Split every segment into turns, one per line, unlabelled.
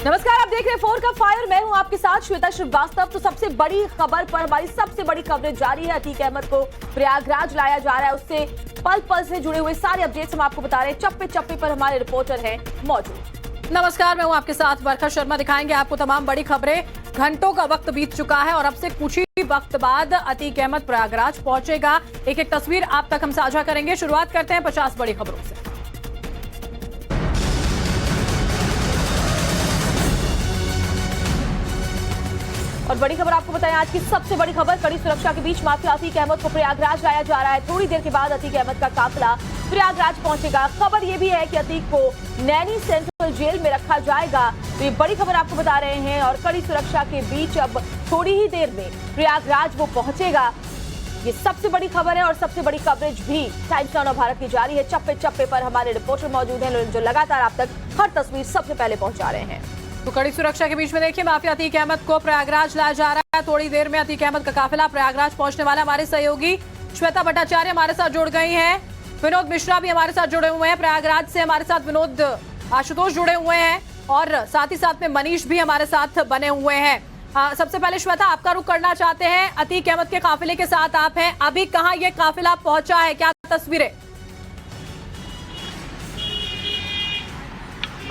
नमस्कार, आप देख रहे हैं 4 का फायर। मैं हूं आपके साथ श्वेता श्रीवास्तव। तो सबसे बड़ी खबर पर हमारी सबसे बड़ी कवरेज जारी है। अतीक अहमद को प्रयागराज लाया जा रहा है, उससे पल पल से जुड़े हुए सारे अपडेट्स हम आपको बता रहे हैं। चप्पे चप्पे पर हमारे रिपोर्टर हैं मौजूद।
नमस्कार, मैं हूं आपके साथ वर्षा शर्मा। दिखाएंगे आपको तमाम बड़ी खबरें। घंटों का वक्त बीत चुका है और अब से कुछ ही वक्त बाद अतीक अहमद प्रयागराज पहुंचेगा। एक एक तस्वीर आप तक हम साझा करेंगे। शुरुआत करते हैं 50 बड़ी खबरों से।
और बड़ी खबर आपको बताएं, आज की सबसे बड़ी खबर, कड़ी सुरक्षा के बीच माफिया अतीक अहमद को प्रयागराज लाया जा रहा है। थोड़ी देर के बाद अतीक अहमद का काफिला प्रयागराज पहुंचेगा। खबर यह भी है कि अतीक को नैनी सेंट्रल जेल में रखा जाएगा। तो ये बड़ी खबर आपको बता रहे हैं। और कड़ी सुरक्षा के बीच अब थोड़ी ही देर में प्रयागराज वो पहुंचेगा। ये सबसे बड़ी खबर है और सबसे बड़ी कवरेज भी टाइम्स नाउ भारत की जारी है। चप्पे चप्पे पर हमारे रिपोर्टर मौजूद हैं जो लगातार आप तक हर तस्वीर सबसे पहले पहुंचा रहे हैं।
तो कड़ी सुरक्षा के बीच में देखिए, माफिया अतीक अहमद को प्रयागराज लाया जा रहा है। थोड़ी देर में अतीक अहमद का काफिला प्रयागराज पहुंचने वाला। हमारे सहयोगी श्वेता भट्टाचार्य हमारे साथ जुड़ गई हैं। विनोद मिश्रा भी हमारे साथ जुड़े हुए हैं। प्रयागराज से हमारे साथ विनोद आशुतोष जुड़े हुए हैं और साथ ही साथ में मनीष भी हमारे साथ बने हुए हैं। सबसे पहले श्वेता, आपका रुख करना चाहते हैं। अतीक अहमद के काफिले के साथ आप हैं। अभी कहाँ ये काफिला पहुंचा है, क्या तस्वीरें?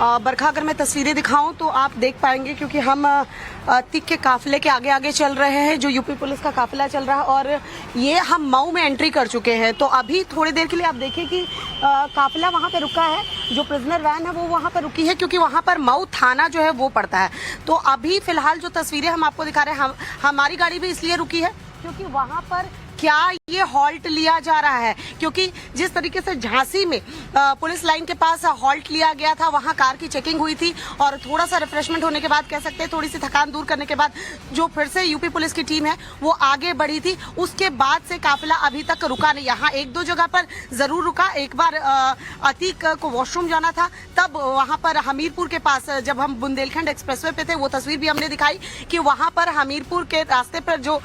बरखा, अगर मैं तस्वीरें दिखाऊं तो आप देख पाएंगे, क्योंकि हम अतीक के काफिले के आगे आगे चल रहे हैं। जो यूपी पुलिस का काफिला चल रहा है और ये हम मऊ में एंट्री कर चुके हैं। तो अभी थोड़ी देर के लिए आप देखिए कि काफिला वहां पे रुका है। जो प्रिजनर वैन है वो वहां पर रुकी है, क्योंकि वहां पर मऊ थाना जो है वो पड़ता है। तो अभी फिलहाल जो तस्वीरें हम आपको दिखा रहे हैं, हमारी गाड़ी भी इसलिए रुकी है क्योंकि वहां पर क्या ये हॉल्ट लिया जा रहा है। क्योंकि जिस तरीके से झांसी में पुलिस लाइन के पास हॉल्ट लिया गया था, वहां कार की चेकिंग हुई थी और थोड़ा सा रिफ्रेशमेंट होने के बाद, कह सकते हैं थोड़ी सी थकान दूर करने के बाद, जो फिर से यूपी पुलिस की टीम है वो आगे बढ़ी थी। उसके बाद से काफिला अभी तक रुका नहीं। यहाँ एक दो जगह पर जरूर रुका। एक बार अतीक को वॉशरूम जाना था, तब वहां पर हमीरपुर के पास, जब हम बुंदेलखंड एक्सप्रेसवे पे थे, वो तस्वीर भी हमने दिखाई कि वहां पर हमीरपुर के रास्ते पर, जो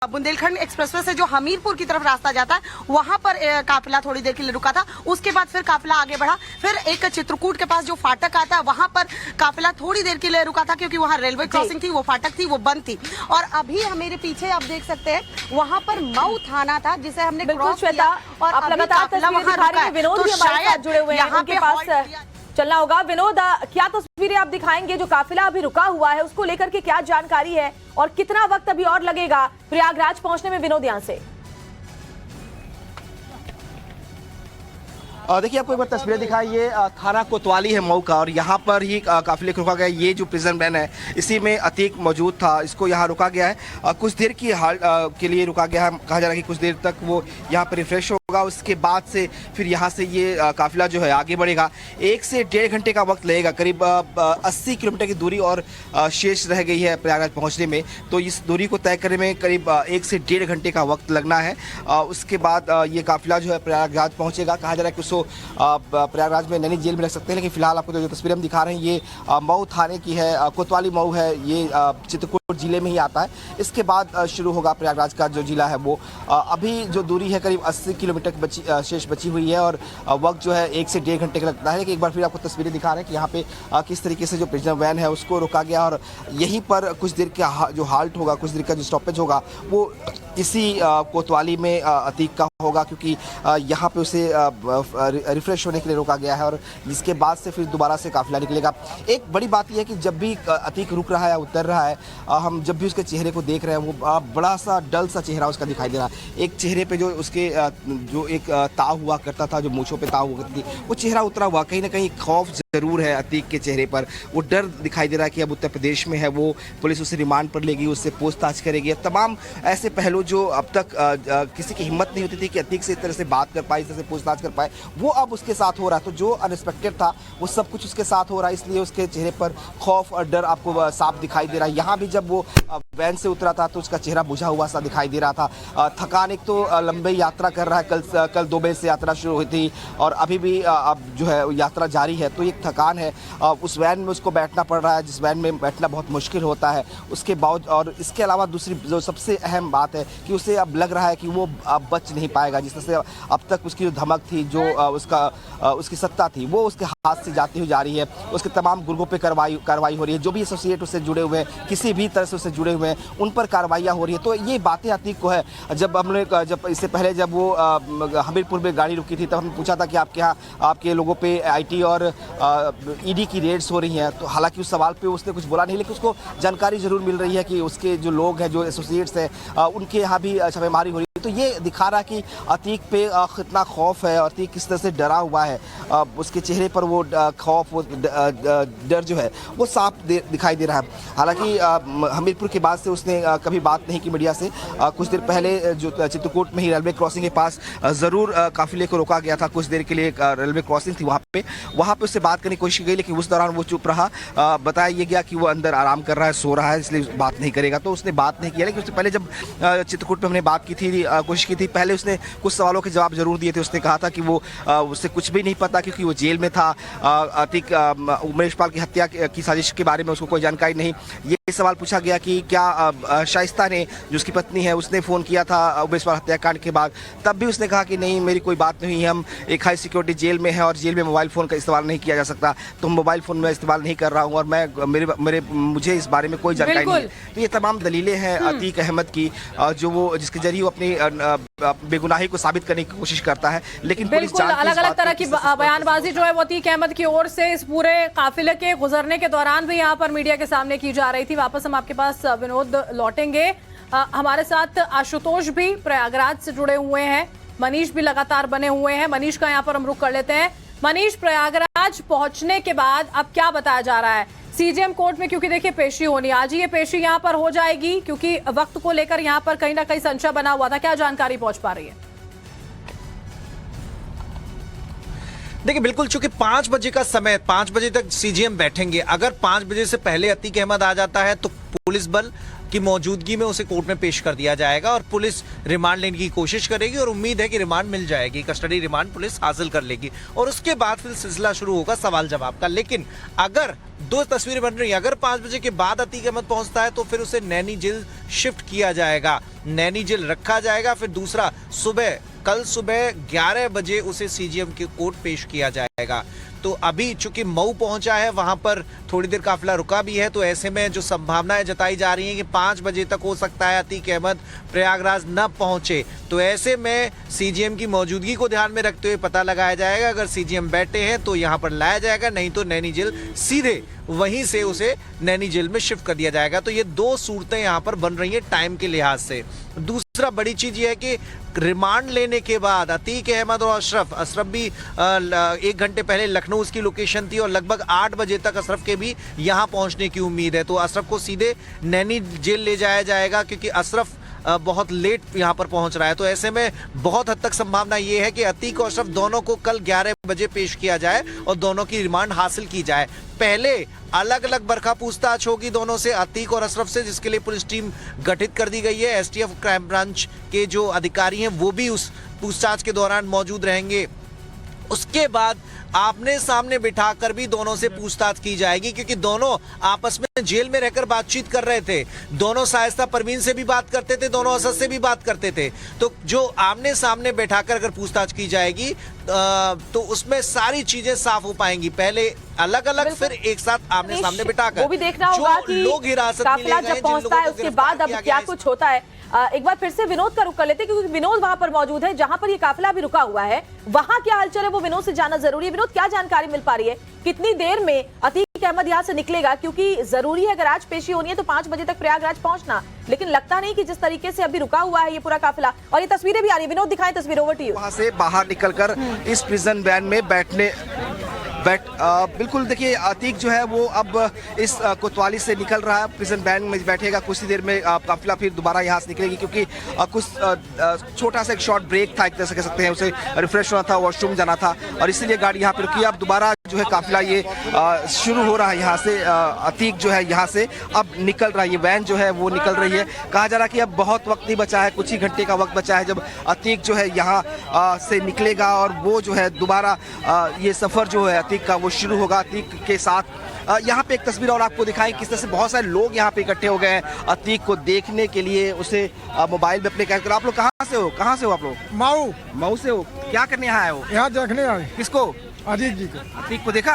बुंदेलखंड एक्सप्रेसवे से जो हमीरपुर की तरफ रास्ता जाता है, वहां पर काफिला थोड़ी देर के लिए रुका था। उसके बाद फिर काफिला आगे बढ़ा। फिर एक चित्रकूट के पास जो फाटक आता है, वहां पर काफिला थोड़ी देर के लिए रुका था, क्योंकि वहां रेलवे क्रॉसिंग थी, वो फाटक थी, वो बंद थी। और अभी मेरे पीछे आप देख सकते हैं, वहां पर मऊ थाना था जिसे हमने क्रॉस किया और
आप लगातार तस्वीरें दिखा रहे हैं। विनोद भी हमारे साथ जुड़े हुए हैं, उनके पास चलना होगा। विनोद, क्या तस्वीरें आप दिखाएंगे? जो काफिला अभी रुका हुआ है उसको लेकर के क्या जानकारी है और कितना वक्त अभी और लगेगा प्रयागराज पहुंचने में? विनोद, यहां से
देखिए, आपको एक बार तस्वीरें दिखाई। ये थाना कोतवाली है मऊ का और यहाँ पर ही काफिले को रुका गया। ये जो प्रिजन वैन है, इसी में अतीक मौजूद था, इसको यहाँ रुका गया है। कुछ देर की हाल के लिए रुका गया है। कहा जा रहा है कि कुछ देर तक वो यहाँ पर रिफ्रेश होगा। उसके बाद से फिर यहाँ से ये काफिला जो है आगे बढ़ेगा। 1 से 1.5 घंटे का वक्त लगेगा। करीब 80 किलोमीटर की दूरी और शेष रह गई है प्रयागराज पहुँचने में। तो इस दूरी को तय करने में करीब 1 से 1.5 घंटे का वक्त लगना है। उसके बाद ये काफिला जो है प्रयागराज पहुँचेगा। कहा जा रहा है कि उसको प्रयागराज में नैनी जेल में रख सकते हैं, लेकिन फिलहाल आपको जो तस्वीरें हम दिखा रहे हैं ये मऊ थाने की है। कोतवाली मऊ है, ये चित्रकूट जिले में ही आता है। इसके बाद शुरू होगा प्रयागराज का जो जिला है वो। अभी जो दूरी है करीब 80 किलोमीटर की शेष बची हुई है और वक्त जो है 1 से 1.5 घंटे का लगता है। लेकिन एक बार फिर आपको तस्वीरें दिखा रहे हैं कि यहाँ पे किस तरीके से जो प्रिजनर वैन है उसको रोका गया और यहीं पर कुछ देर का जो हाल्ट होगा, कुछ देर का जो स्टॉपेज होगा, वो इसी कोतवाली में अतीक का होगा, क्योंकि यहाँ पे उसे रिफ्रेश होने के लिए रोका गया है और जिसके बाद से फिर दोबारा से काफिला निकलेगा। एक बड़ी बात यह है कि जब भी अतीक रुक रहा है, उतर रहा है, हम जब भी उसके चेहरे को देख रहे हैं, वो बड़ा सा डल सा चेहरा उसका दिखाई दे रहा है। एक चेहरे पे जो उसके जो एक ताव हुआ करता था, जो मूंछों पे ताव हुआ करती थी, वो चेहरा उतरा हुआ। कहीं ना कहीं खौफ जरूर है अतीक के चेहरे पर। वो डर दिखाई दे रहा है कि अब उत्तर प्रदेश में है, वो पुलिस उसे रिमांड पर लेगी, उससे पूछताछ करेगी। तमाम ऐसे पहलू जो अब तक किसी की हिम्मत नहीं होती थी कि अतीक से इस तरह से बात कर पाए, इस तरह से पूछताछ कर पाए, वो अब उसके साथ हो रहा है। तो जो अनएक्सपेक्टेड था वो सब कुछ उसके साथ हो रहा है, इसलिए उसके चेहरे पर खौफ और डर आपको साफ दिखाई दे रहा है। यहाँ भी जब वो वैन से उतरा था तो उसका चेहरा बुझा हुआ सा दिखाई दे रहा था। थकान, एक तो लंबी यात्रा कर रहा है, कल 2 बजे से यात्रा शुरू हुई थी और अभी भी अब जो है यात्रा जारी है, तो एक थकान है। उस वैन में उसको बैठना पड़ रहा है जिस वैन में बैठना बहुत मुश्किल होता है। उसके बावजूद और इसके अलावा दूसरी जो सबसे अहम बात है कि उसे अब लग रहा है कि वो अब बच नहीं पाएगा। जिस तरह से अब तक उसकी जो धमक थी, जो उसकी सत्ता थी, वो उसके हाथ से जाती हुई जा रही है। उसके तमाम गुर्गों पे कार्रवाई हो रही है। जो भी एसोसिएट उससे जुड़े हुए हैं, किसी भी तरह से उससे जुड़े हुए हैं, उन पर कार्रवाइयाँ हो रही है। तो ये बातें अतीक को है। जब इससे पहले जब वो हमीरपुर में गाड़ी रुकी थी तब हमने पूछा था कि आपके यहाँ आपके लोगों पे आईटी और ईडी की रेड्स हो रही हैं, तो हालांकि उस सवाल पे उसने कुछ बोला नहीं, लेकिन उसको जानकारी जरूर मिल रही है कि उसके जो लोग हैं, जो एसोसिएट्स हैं, उनके यहाँ भी छापेमारी हो रही है। तो ये दिखा रहा है कि अतीक पे कितना खौफ है, अतीक किस तरह से डरा हुआ है। उसके चेहरे पर वो खौफ, वो डर जो है वो साफ दिखाई दे रहा है। हालांकि हमीरपुर के बाद से उसने कभी बात नहीं की मीडिया से। कुछ देर पहले जो चित्रकूट में ही रेलवे क्रॉसिंग के पास ज़रूर काफिले को रोका गया था। कुछ देर के लिए रेलवे क्रॉसिंग थी वहाँ पे उससे बात करने की कोशिश की गई, लेकिन उस दौरान वो चुप रहा। बताया ये गया कि वो अंदर आराम कर रहा है, सो रहा है, इसलिए बात नहीं करेगा। तो उसने बात नहीं किया। लेकिन उससे पहले जब चित्रकूट में हमने बात की थी, कोशिश की थी, पहले उसने कुछ सवालों के जवाब जरूर दिए थे। उसने कहा था कि वो उससे कुछ भी नहीं पता क्योंकि वो जेल में था। अतीक उमेश पाल की हत्या की साजिश के बारे में उसको कोई जानकारी नहीं। ये सवाल पूछा गया कि क्या शाइस्ता ने, जो उसकी पत्नी है, उसने फ़ोन किया था उमेश पाल हत्याकांड के बाद, तब भी उसने कहा कि नहीं, मेरी कोई बात नहीं, हम एक हाई सिक्योरिटी जेल में है और जेल में मोबाइल फ़ोन का इस्तेमाल नहीं किया जा सकता, तो मोबाइल फ़ोन में इस्तेमाल नहीं कर रहा हूँ और मुझे इस बारे में कोई जानकारी नहीं है। तो ये तमाम दलीलें हैं अतीक अहमद की, जो जिसके जरिए वो अपनी बेगुनाही को साबित करने की कोशिश करता है। लेकिन
बिल्कुल अलग अलग तरह की बयानबाजी जो है वो अतीक अहमद की ओर से इस पूरे काफिले के गुजरने के दौरान भी यहाँ पर मीडिया के सामने की जा रही थी। वापस हम आपके पास विनोद लौटेंगे। हमारे साथ आशुतोष भी प्रयागराज से जुड़े हुए हैं, मनीष भी लगातार बने हुए हैं। मनीष का यहाँ पर हम रुख कर लेते हैं। मनीष, प्रयागराज पहुंचने के बाद अब क्या बताया जा रहा है सीजेएम कोर्ट में? क्योंकि देखिए पेशी होनी, आज ही ये पेशी यहाँ पर हो जाएगी, क्योंकि वक्त को लेकर यहाँ पर कहीं ना कहीं संशय बना हुआ था। क्या जानकारी पहुंच पा रही है?
देखिए बिल्कुल, चूंकि 5 बजे का समय, 5 बजे तक सीजीएम बैठेंगे। अगर 5 बजे से पहले अतीक अहमद आ जाता है तो पुलिस बल की मौजूदगी में उसे कोर्ट में पेश कर दिया जाएगा और पुलिस रिमांड लेने की कोशिश करेगी और उम्मीद है कि रिमांड मिल जाएगी, कस्टडी रिमांड पुलिस हासिल कर लेगी और उसके बाद फिर सिलसिला शुरू होगा सवाल जवाब का। लेकिन अगर 2 तस्वीरें बन रही हैं, अगर 5 बजे के बाद अतीक अहमद पहुंचता है तो फिर उसे नैनी जेल शिफ्ट किया जाएगा, नैनी जेल रखा जाएगा। फिर दूसरा, कल सुबह 11 बजे उसे सीजीएम के कोर्ट पेश किया जाएगा। तो अभी चूंकि मऊ पहुंचा है, वहां पर थोड़ी देर काफिला रुका भी है, तो ऐसे में जो संभावनाएं जताई जा रही हैं कि 5 बजे तक हो सकता है अतीक अहमद प्रयागराज न पहुंचे। तो ऐसे में सीजीएम की मौजूदगी को ध्यान में रखते हुए पता लगाया जाएगा। अगर सीजीएम बैठे हैं तो यहां पर लाया जाएगा, नहीं तो नैनी जेल सीधे वहीं से उसे नैनी जेल में शिफ्ट कर दिया जाएगा। तो ये 2 सूरतें यहां पर बन रही हैं टाइम के लिहाज से। दूसरा बड़ी चीज ये है कि रिमांड लेने के बाद अतीक अहमद और अशरफ भी 1 घंटे पहले लखनऊ उसकी लोकेशन थी और लगभग 8 बजे तक अशरफ के भी यहां पहुंचने की उम्मीद है। तो अशरफ को सीधे नैनी जेल ले जाया जाएगा क्योंकि अशरफ बहुत लेट यहां पर पहुंच रहा है। तो ऐसे में बहुत हद तक संभावना ये है कि अतीक और अशरफ दोनों को कल 11 बजे पेश किया जाए और दोनों की रिमांड हासिल की जाए। पहले अलग अलग बरखा पूछताछ होगी दोनों से, अतीक और अशरफ से, जिसके लिए पुलिस टीम गठित कर दी गई है। एसटीएफ क्राइम ब्रांच के जो अधिकारी हैं वो भी उस पूछताछ के दौरान मौजूद रहेंगे। उसके बाद आमने सामने बिठाकर भी दोनों से पूछताछ की जाएगी क्योंकि दोनों आपस में जेल में रहकर बातचीत कर रहे थे। दोनों शाइस्ता परवीन से भी बात करते थे, दोनों असद से भी बात करते थे। तो जो आमने सामने बैठाकर अगर पूछताछ की जाएगी तो उसमें सारी चीजें साफ हो पाएंगी। पहले अलग अलग, फिर एक साथ आमने सामने बिठाकर।
वो भी देखना होगा कि
लोग हिरासत में
काफिला जब पहुंचता है उसके बाद अब क्या कुछ होता है। एक बार फिर से विनोद का रुख कर लेते हैं क्योंकि विनोद वहां पर मौजूद है जहां पर ये काफिला भी रुका हुआ है। वहां क्या हलचल है वो विनोद से जानना जरूरी है। विनोद, क्या जानकारी मिल पा रही है, कितनी देर में अतीक अहमद यहाँ से निकलेगा? क्योंकि जरूरी है अगर आज पेशी होनी है तो 5 बजे तक प्रयागराज पहुंचना, लेकिन लगता नहीं कि जिस तरीके से अभी रुका हुआ है ये पूरा काफिला। और ये तस्वीरें भी आ रही है, विनोद दिखाएं तस्वीर, ओवर टू यू।
वहां से बाहर निकलकर इस प्रिजन वैन में बिल्कुल देखिए, अतीक जो है वो अब इस कोतवाली से निकल रहा है, प्रिजन वैन में बैठेगा। कुछ ही देर में काफिला फिर दोबारा यहाँ से निकलेगी क्योंकि कुछ छोटा सा एक शॉर्ट ब्रेक था, एक तरह से कह सकते हैं, उसे रिफ्रेश होना था, वॉशरूम जाना था और इसीलिए गाड़ी यहाँ पे रुकी। अब दोबारा जो है काफिला ये शुरू हो रहा है यहाँ से। अतीक जो है यहाँ से अब निकल रहा है, ये वैन जो है वो निकल रही है। कहा जा रहा है कि अब बहुत वक्त नहीं बचा है, कुछ ही घंटे का वक्त बचा है जब अतीक जो है यहाँ से निकलेगा और वो जो है दोबारा ये सफ़र जो है अतीक का वो शुरू होगा। अतीक के साथ यहाँ पे एक तस्वीर और आपको दिखाएं किस तरह से बहुत सारे लोग यहाँ पे इकट्ठे हो गए हैं अतीक को देखने के लिए, उसे मोबाइल में अपने कैद कर। आप लोग कहाँ से हो? कहाँ से हो आप लोग? मऊ से हो। क्या करने यहाँ आए हो?
यहाँ देखने आए।
किसको?
अतीक जी को।
अतीक को देखा?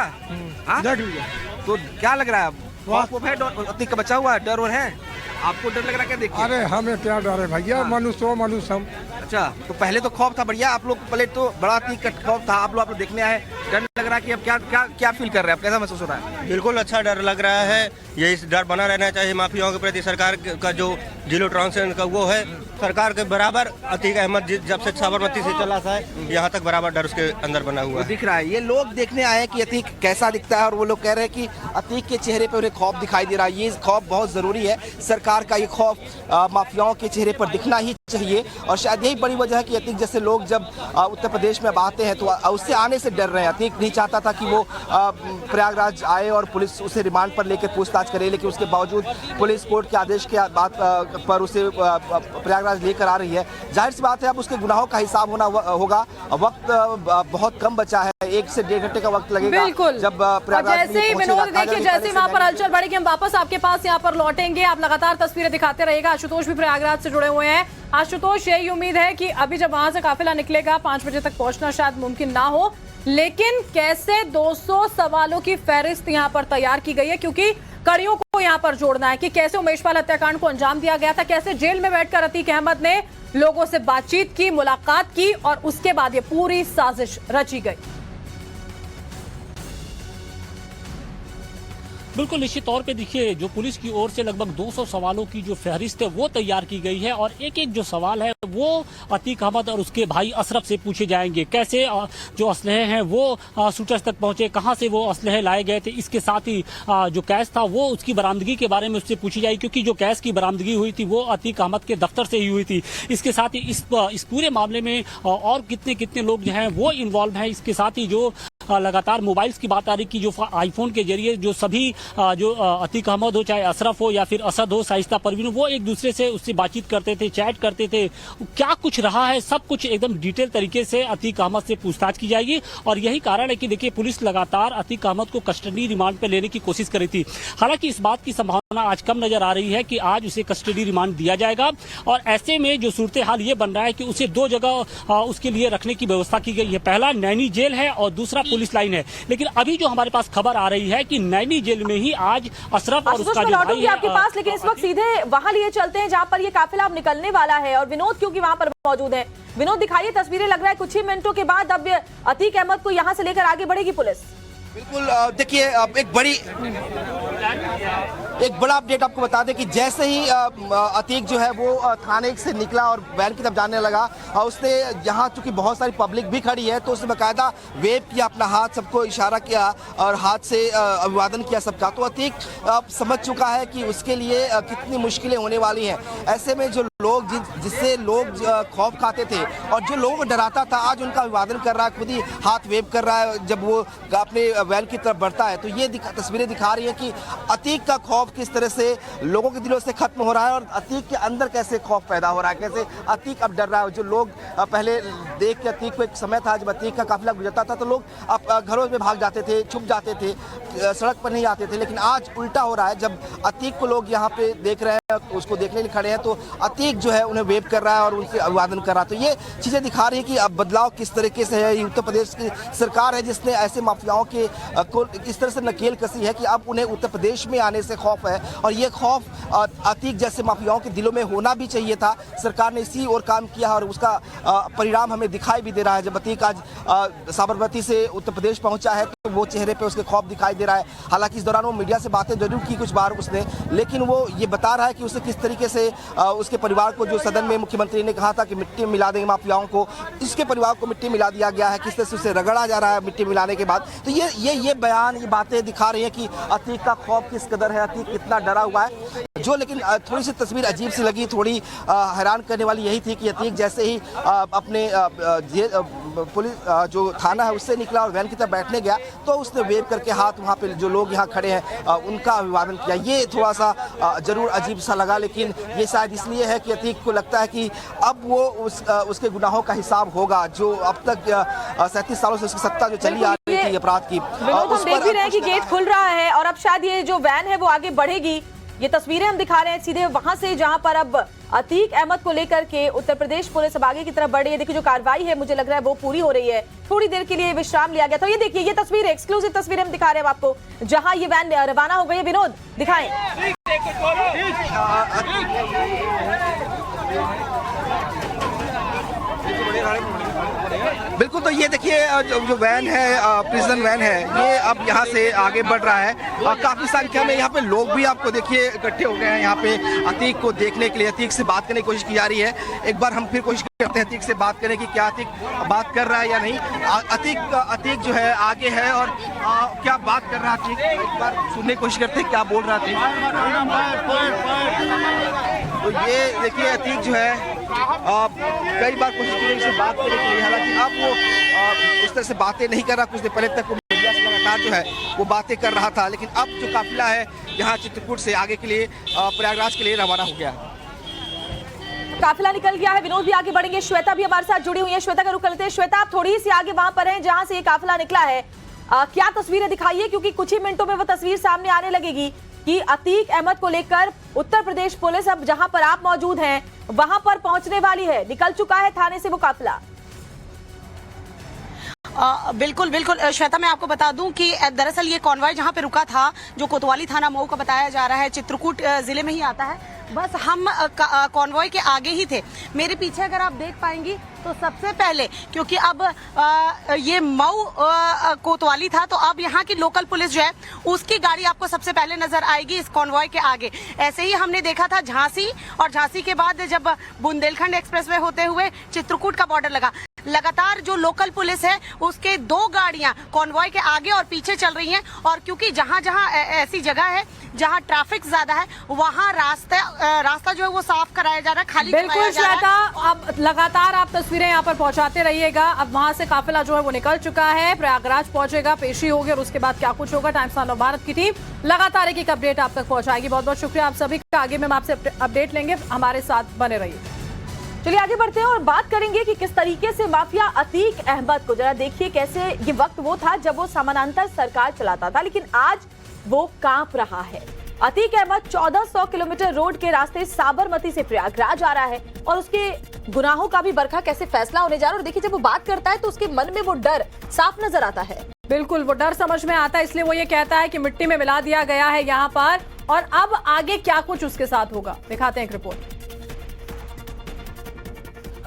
हाँ?
देख लिया।
तो क्या लग रहा है? खौफ है? अतीक का बचा हुआ है, डर और है? आपको डर लग रहा है क्या देख के?
अरे हमें क्या डर है भैया, मनुष्य हम।
अच्छा, तो पहले तो खौफ था बढ़िया, आप लोग पहले तो बड़ा अतीक का खौफ था, आप लोग देखने आए, डर लग रहा है कि अब क्या फील कर रहे हैं आप, कैसा महसूस हो रहा है?
बिल्कुल अच्छा डर लग रहा है, यही डर बना रहना चाहिए माफियाओं के प्रति। सरकार का जो जीरो टॉलरेंस का वो है, सरकार के बराबर अतीक अहमद जब से साबरमती से चला था यहाँ तक बराबर डर उसके अंदर बना हुआ है।
दिख रहा है, ये लोग देखने आए हैं कि अतीक कैसा दिखता है और वो लोग कह रहे हैं कि अतीक के चेहरे पे उन्हें खौफ दिखाई दे रहा है। ये खौफ बहुत जरूरी है, सरकार का ये खौफ माफियाओं के चेहरे पर दिखना ही चाहिए और शायद यही बड़ी वजह है कि अतीक जैसे लोग जब उत्तर प्रदेश में अब आते हैं तो उससे आने से डर रहे हैं। अतीक नहीं चाहता था कि वो प्रयागराज आए और पुलिस उसे रिमांड पर लेकर पूछताछ करे, लेकिन उसके बावजूद पुलिस कोर्ट के आदेश के बात पर उसे प्रयागराज लेकर आ रही है। जाहिर सी बात है अब उसके गुनाहों का हिसाब होगा। वक्त बहुत कम बचा है, 1 से 1.5 घंटे का वक्त लगेगा।
बिल्कुल।
जब प्रयागराज
जैसे ही विनोद देखिए, जैसे वहां पर हलचल बढ़ेगी हम वापस आपके पास यहाँ पर लौटेंगे। आप लगातार तस्वीरें दिखाते रहिएगा। आशुतोष भी प्रयागराज से जुड़े हुए हैं। आशुतोष, यही उम्मीद है कि अभी जब वहां से काफिला निकलेगा 5 बजे तक पहुंचना शायद मुमकिन ना हो, लेकिन कैसे 200 सवालों की फहरिस्त यहाँ पर तैयार की गई है, क्योंकि कड़ियों को यहाँ पर जोड़ना है कि कैसे उमेश पाल हत्याकांड को अंजाम दिया गया था, कैसे जेल में बैठकर अतीक अहमद ने लोगों से बातचीत की, मुलाकात की और उसके बाद ये पूरी साजिश रची गई।
बिल्कुल निश्चित तौर पे देखिए, जो पुलिस की ओर से लगभग 200 सवालों की जो फहरिस्त है वो तैयार की गई है और एक एक जो सवाल है वो अतीक अहमद और उसके भाई अशरफ से पूछे जाएंगे। कैसे जो असलहे हैं वो शूटर्स तक पहुंचे, कहां से वो असलहे लाए गए थे, इसके साथ ही जो कैश था वो उसकी बरामदगी के बारे में उससे पूछी जाएगी, क्योंकि जो कैश की बरामदगी हुई थी वो अतीक अहमद के दफ्तर से ही हुई थी। इसके साथ ही इस पूरे मामले में और कितने कितने लोग जो हैं वो इन्वॉल्व हैं। इसके साथ ही जो लगातार मोबाइल्स की बात आ रही कि जो आईफोन के जरिए जो सभी जो अतीक अहमद हो, चाहे अशरफ हो या फिर असद हो, शाइस्ता परवीन हो, वो एक दूसरे से उससे बातचीत करते थे, चैट करते थे, क्या कुछ रहा है सब कुछ एकदम डिटेल तरीके से अतीक अहमद से पूछताछ की जाएगी। और यही कारण है कि देखिए पुलिस लगातार अतीक अहमद को कस्टडी रिमांड पर लेने की कोशिश कर रही थी। हालांकि इस बात की संभावना आज कम नजर आ रही है कि आज उसे कस्टडी रिमांड दिया जाएगा और ऐसे में जो सूरत हाल ये बन रहा है कि उसे 2 जगह उसके लिए रखने की व्यवस्था की गई है। पहला नैनी जेल है और दूसरा पुलिस लाइन है। लेकिन अभी जो हमारे पास खबर आ रही है कि नैनी जेल में ही आज अशरफ और उसका जो भाई है
आपके पास, लेकिन इस वक्त सीधे वहां लिए चलते हैं जहां पर ये काफिला अब निकलने वाला है और विनोद क्योंकि वहां पर मौजूद है। विनोद दिखाइए तस्वीरें, लग रहा है कुछ ही मिनटों के बाद अब अतीक अहमद को यहां से लेकर आगे बढ़ेगी पुलिस।
बिल्कुल, देखिए एक बड़ा अपडेट आपको बता दें कि जैसे ही अतीक जो है वो थाने से निकला और वैन की तरफ जाने लगा, उसने यहाँ चूंकि बहुत सारी पब्लिक भी खड़ी है तो उसने बाकायदा वेव किया, अपना हाथ सबको इशारा किया और हाथ से अभिवादन किया सबका। तो अतीक समझ चुका है कि उसके लिए कितनी मुश्किलें होने वाली हैं। ऐसे में जो लोग जिससे लोग खौफ खाते थे और जो लोगों को डराता था, आज उनका अभिवादन कर रहा है, खुद ही हाथ वेव कर रहा है जब वो अपने वैन की तरफ बढ़ता है। तो ये तस्वीरें दिखा रही है कि अतीक का खौफ किस तरह से लोगों के दिलों से खत्म हो रहा है और अतीक के अंदर कैसे खौफ पैदा हो रहा है, कैसे अतीक अब डर रहा है। जो लोग पहले देख के अतीक को, एक समय था जब अतीक का काफिला गुजरता था तो लोग घरों में भाग जाते थे, छुप जाते थे, सड़क पर नहीं आते थे, लेकिन आज उल्टा हो रहा है। जब अतीक को लोग यहाँ पे देख रहे हैं, उसको देखने के लिए खड़े हैं, तो अतीक जो है उन्हें वेव कर रहा है और उनसे अभिवादन कर रहा है। तो ये चीजें दिखा रही है कि अब बदलाव किस तरीके से है। उत्तर प्रदेश की सरकार है जिसने ऐसे माफियाओं के को इस तरह से नकेल कसी है कि अब उन्हें उत्तर प्रदेश में आने से खौफ है और ये खौफ अतीक जैसे माफियाओं के दिलों में होना भी चाहिए था। सरकार ने इसी और काम किया और उसका परिणाम हमें दिखाई भी दे रहा है। जब अतीक आज साबरमती से उत्तर प्रदेश पहुंचा है तो वो चेहरे पे उसके खौफ दिखाई दे रहा है। हालांकि इस दौरान वो मीडिया से बातें जरूर की कुछ बार उसने, लेकिन वो ये बता रहा है कि उसे किस तरीके से उसके परिवार को, जो सदन में मुख्यमंत्री ने कहा था कि मिट्टी मिला देंगे माफियाओं को, इसके परिवार को मिट्टी मिला दिया गया है, किस तरह से उसे रगड़ा जा रहा है मिट्टी मिलाने के बाद। तो ये बयान, ये बातें दिखा रही हैं कि अतीक का खौफ किस कदर है, अतीक कितना डरा हुआ है। जो लेकिन थोड़ी सी तस्वीर अजीब सी लगी, थोड़ी हैरान करने वाली यही थी कि अतीक जैसे ही अपने पुलिस जो थाना है उससे निकला और वैन की तरफ बैठने गया तो उसने वेव करके हाथ वहाँ पे जो लोग यहाँ खड़े हैं उनका अभिवादन किया। ये थोड़ा सा जरूर अजीब सा लगा, लेकिन ये शायद इसलिए है कि अतीक को लगता है कि अब वो उसके गुनाहों का हिसाब होगा जो अब तक 37 सालों से उसकी सत्ता जो चली आ रही थी अपराध की।
हम देख भी रहे हैं कि गेट खुल रहा है और अब शायद ये जो वैन है वो आगे बढ़ेगी। ये तस्वीरें हम दिखा रहे हैं सीधे वहां से जहां पर अब अतीक अहमद को लेकर के उत्तर प्रदेश पुलिस अब आगे की तरफ बढ़ रही है। देखिए जो कार्रवाई है मुझे लग रहा है वो पूरी हो रही है। थोड़ी देर के लिए विश्राम लिया गया। तो ये देखिए, ये तस्वीर एक्सक्लूसिव तस्वीर हम दिखा रहे हैं आपको जहां ये वैन रवाना हो गई है। विनोद दिखाएं।
बिल्कुल, तो ये देखिए जो वैन है, प्रिजन वैन है, ये अब यहाँ से आगे बढ़ रहा है। काफी संख्या में यहाँ पे लोग भी आपको देखिए इकट्ठे हो गए हैं यहाँ पे अतीक को देखने के लिए। अतीक से बात करने की कोशिश की जा रही है। एक बार हम फिर कोशिश करते हैं अतीक से बात करने की, क्या अतीक बात कर रहा है या नहीं। अतीक जो है आगे है और क्या बात कर रहा है अतीक, एक बार सुनने की कोशिश करते हैं क्या बोल रहा है अतीक। तो ये देखिए अतीक जो है कई बार कोशिश की उससे बात करने के लिए, हालांकि अब वो उस तरह से बातें नहीं कर रहा। कुछ देर पहले तक वो मीडिया से लगातार जो है वो बातें कर रहा था, लेकिन अब जो काफिला है यहाँ चित्रकूट से आगे के लिए प्रयागराज के लिए रवाना हो गया है।
काफिला निकल गया है। विनोद भी आगे बढ़ेंगे, श्वेता भी हमारे साथ जुड़ी हुई है। श्वेता का रुख करते हैं। श्वेता, आप थोड़ी सी आगे वहां पर हैं जहां से ये काफिला निकला है। क्या तस्वीरें दिखाइए, क्योंकि कुछ ही मिनटों में वो तस्वीर सामने आने लगेगी कि अतीक अहमद को लेकर उत्तर प्रदेश पुलिस अब जहां पर आप मौजूद हैं वहां पर पहुंचने वाली है। निकल चुका है थाने से वो काफिला।
बिल्कुल बिल्कुल श्वेता, मैं आपको बता दूं कि दरअसल ये कॉन्वॉय जहां पे रुका था, जो कोतवाली थाना मऊ का बताया जा रहा है, चित्रकूट जिले में ही आता है। बस हम कॉन्वॉय के आगे ही थे। मेरे पीछे अगर आप देख पाएंगी तो सबसे पहले, क्योंकि अब ये मऊ कोतवाली था, तो अब यहाँ की लोकल पुलिस जो है उसकी गाड़ी आपको सबसे पहले नजर आएगी इस कॉन्वॉय के आगे। ऐसे ही हमने देखा था झांसी, और झांसी के बाद जब बुंदेलखंड एक्सप्रेसवे होते हुए चित्रकूट का बॉर्डर लगा, लगातार जो लोकल पुलिस है उसके 2 गाड़ियां कॉन्वॉय के आगे और पीछे चल रही हैं। और क्योंकि जहां जहां ऐसी जगह है जहां ट्रैफिक ज्यादा है वहां रास्ता जो है वो साफ कराया जा रहा है, खाली
बिल्कुल श्वेता, अब लगातार आप तस्वीरें यहाँ पर पहुंचाते रहिएगा। अब वहां से काफिला जो है वो निकल चुका है, प्रयागराज पहुंचेगा, पेशी होगी और उसके बाद क्या कुछ होगा टाइम्स ऑफ भारत की टीम लगातार एक अपडेट आप तक पहुंचाएगी। बहुत बहुत शुक्रिया आप सभी का। आगे में आपसे अपडेट लेंगे, हमारे साथ बने रहिए।
चलिए आगे बढ़ते हैं और बात करेंगे कि किस तरीके से माफिया अतीक अहमद को, जरा देखिए कैसे ये वक्त वो था जब वो समानांतर सरकार चलाता था, लेकिन आज वो कांप रहा है। अतीक अहमद 1400 किलोमीटर रोड के रास्ते साबरमती से प्रयागराज आ रहा है और उसके गुनाहों का भी बरखा कैसे फैसला होने जा रहा है। और देखिए जब वो बात करता है तो उसके मन में वो डर साफ नजर आता है।
बिल्कुल, वो डर समझ में आता है, इसलिए वो ये कहता है कि मिट्टी में मिला दिया गया है यहाँ पर, और अब आगे क्या कुछ उसके साथ होगा दिखाते हैं एक रिपोर्ट।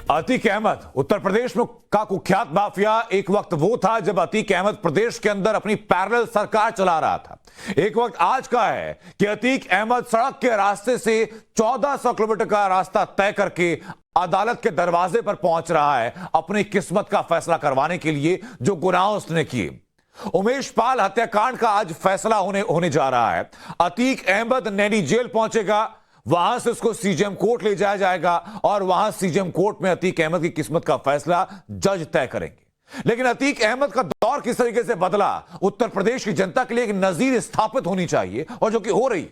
अतीक अहमद उत्तर प्रदेश में का कुख्यात माफिया। एक वक्त वो था जब अतीक अहमद प्रदेश के अंदर अपनी पैरेलल सरकार चला रहा था। एक वक्त आज का है कि अतीक अहमद सड़क के रास्ते से 1400 किलोमीटर का रास्ता तय करके अदालत के दरवाजे पर पहुंच रहा है अपनी किस्मत का फैसला करवाने के लिए जो गुनाह उसने किए। उमेश पाल हत्याकांड का आज फैसला होने जा रहा है। अतीक अहमद नैनी जेल पहुंचेगा, वहां से उसको सीजेएम कोर्ट ले जाया जाएगा और वहां सीजेएम कोर्ट में अतीक अहमद की किस्मत का फैसला जज तय करेंगे। लेकिन अतीक अहमद का दौर किस तरीके से बदला, उत्तर प्रदेश की जनता के लिए एक नजीर स्थापित होनी चाहिए, और जो कि हो रही।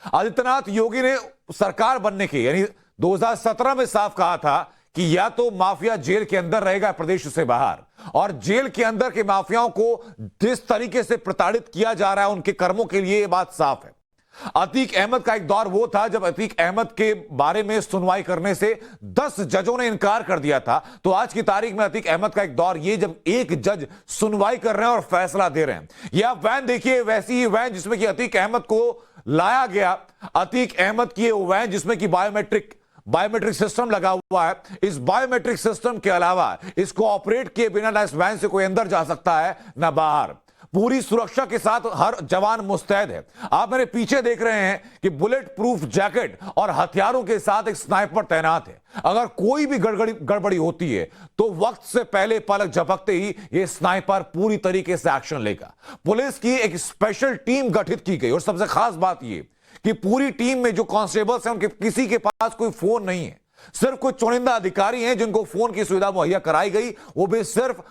आदित्यनाथ योगी ने सरकार बनने के यानी 2017 में साफ कहा था कि या तो माफिया जेल के अंदर रहेगा प्रदेश से बाहर, और जेल के अंदर के माफियाओं को जिस तरीके से प्रताड़ित किया जा रहा है उनके कर्मों के लिए यह बात साफ है। अतीक अहमद का एक दौर वो था जब अतीक अहमद के बारे में सुनवाई करने से 10 जजों ने इनकार कर दिया था। तो आज की तारीख में अतीक अहमद का एक दौर ये जब एक जज सुनवाई कर रहे हैं और फैसला दे रहे हैं। यह आप वैन देखिए, वैसी ही वैन जिसमें कि अतीक अहमद को लाया गया। अतीक अहमद की वैन जिसमें कि बायोमेट्रिक सिस्टम लगा हुआ है। इस बायोमेट्रिक सिस्टम के अलावा इसको ऑपरेट किए बिना ना इस वैन से कोई अंदर जा सकता है ना बाहर। पूरी सुरक्षा के साथ हर जवान मुस्तैद है। आप मेरे पीछे देख रहे हैं कि बुलेट प्रूफ जैकेट और हथियारों के साथ एक स्नाइपर तैनात है। अगर कोई भी गड़बड़ी होती है तो वक्त से पहले पलक झपकते ही यह स्नाइपर पूरी तरीके से एक्शन लेगा। पुलिस की एक स्पेशल टीम गठित की गई और सबसे खास बात यह कि पूरी टीम में जो कांस्टेबल्स हैं उनके किसी के पास कोई फोन नहीं है। सिर्फ कुछ चुनिंदा अधिकारी हैं जिनको फोन की सुविधा मुहैया कराई गई, वो भी सिर्फ